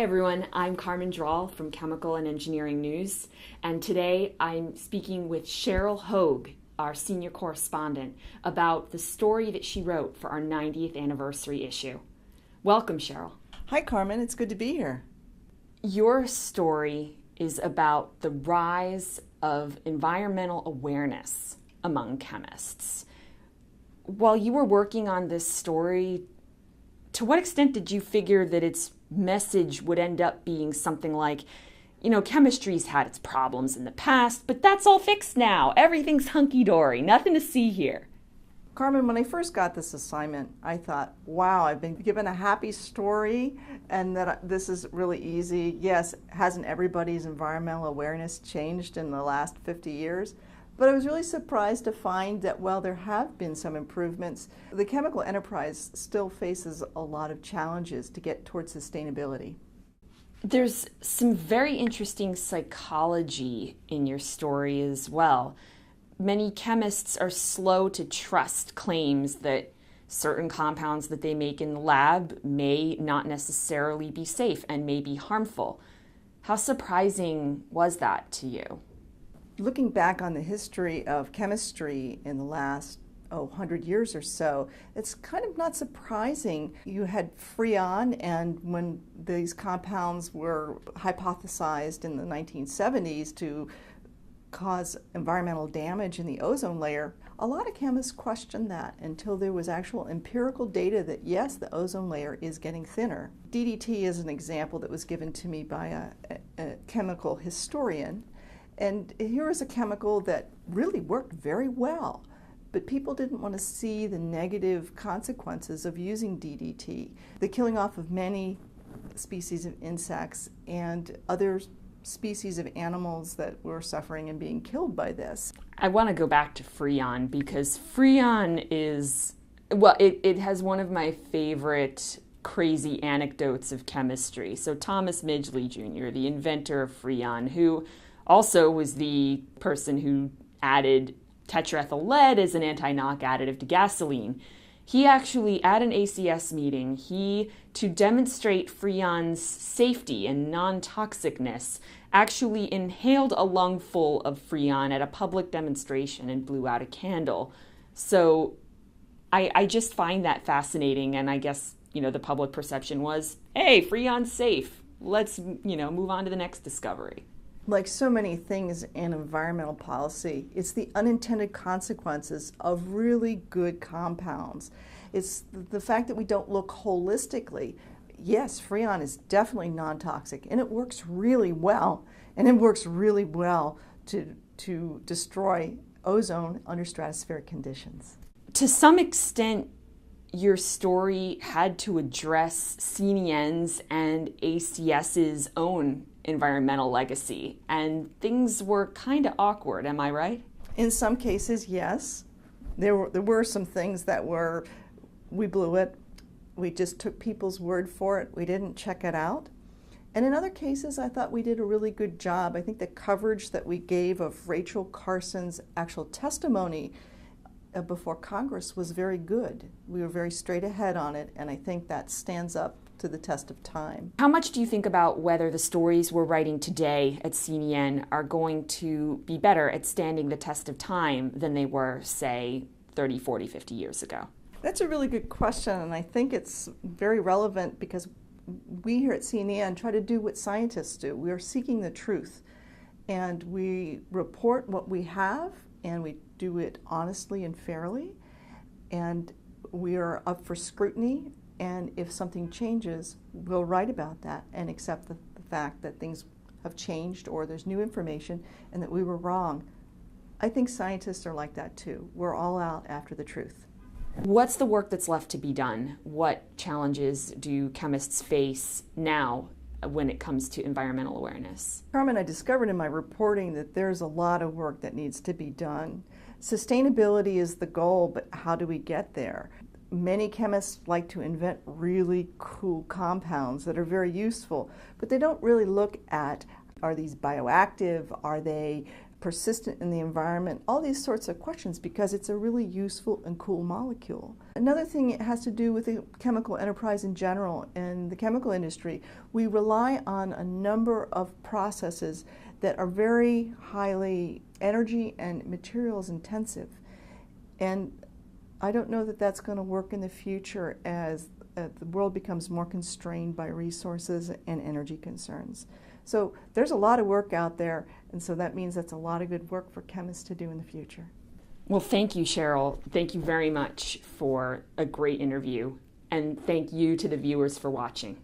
Hi everyone, I'm Carmen Drahl from Chemical and Engineering News, and today I'm speaking with Cheryl Hogue, our senior correspondent, about the story that she wrote for our 90th anniversary issue. Welcome, Cheryl. Hi Carmen, it's good to be here. Your story is about the rise of environmental awareness among chemists. While you were working on this story, to what extent did you figure that its message would end up being something like, chemistry's had its problems in the past, but that's all fixed now. Everything's hunky-dory. Nothing to see here. Carmen, when I first got this assignment, I thought, wow, I've been given a happy story and that this is really easy. Yes, hasn't everybody's environmental awareness changed in the last 50 years? But I was really surprised to find that while there have been some improvements, the chemical enterprise still faces a lot of challenges to get towards sustainability. There's some very interesting psychology in your story as well. Many chemists are slow to trust claims that certain compounds that they make in the lab may not necessarily be safe and may be harmful. How surprising was that to you? Looking back on the history of chemistry in the last 100 years or so, it's kind of not surprising. You had Freon, and when these compounds were hypothesized in the 1970s to cause environmental damage in the ozone layer, a lot of chemists questioned that until there was actual empirical data that yes, the ozone layer is getting thinner. DDT is an example that was given to me by a chemical historian. And here is a chemical that really worked very well, but people didn't want to see the negative consequences of using DDT, the killing off of many species of insects and other species of animals that were suffering and being killed by this. I want to go back to Freon because Freon is, it has one of my favorite crazy anecdotes of chemistry. So Thomas Midgley Jr., the inventor of Freon, who also was the person who added tetraethyl lead as an anti-knock additive to gasoline. He actually, at an ACS meeting, to demonstrate Freon's safety and non-toxicness, actually inhaled a lungful of Freon at a public demonstration and blew out a candle. So I just find that fascinating, and I guess, the public perception was, hey, Freon's safe. Let's, move on to the next discovery. Like so many things in environmental policy, it's the unintended consequences of really good compounds. It's the fact that we don't look holistically. Yes, Freon is definitely non-toxic, and it works really well. And it works really well to destroy ozone under stratospheric conditions. To some extent, your story had to address C&EN's and ACS's own environmental legacy, and things were kind of awkward, am I right? In some cases, yes. There were some things that we blew it. We just took people's word for it. We didn't check it out. And in other cases, I thought we did a really good job. I think the coverage that we gave of Rachel Carson's actual testimony before Congress was very good. We were very straight ahead on it, and I think that stands up to the test of time. How much do you think about whether the stories we're writing today at C&EN are going to be better at standing the test of time than they were, say, 30, 40, 50 years ago? That's a really good question, and I think it's very relevant because we here at C&EN try to do what scientists do. We are seeking the truth, and we report what we have, and we do it honestly and fairly, and we are up for scrutiny. And if something changes, we'll write about that and accept the fact that things have changed or there's new information and that we were wrong. I think scientists are like that too. We're all out after the truth. What's the work that's left to be done? What challenges do chemists face now when it comes to environmental awareness? Carmen, I discovered in my reporting that there's a lot of work that needs to be done. Sustainability is the goal, but how do we get there? Many chemists like to invent really cool compounds that are very useful, but they don't really look at, are these bioactive? Are they persistent in the environment, all these sorts of questions, because it's a really useful and cool molecule. Another thing, it has to do with the chemical enterprise in general. In the chemical industry, we rely on a number of processes that are very highly energy and materials intensive. And I don't know that that's going to work in the future as the world becomes more constrained by resources and energy concerns. So there's a lot of work out there, and so that means that's a lot of good work for chemists to do in the future. Well, thank you, Cheryl. Thank you very much for a great interview, and thank you to the viewers for watching.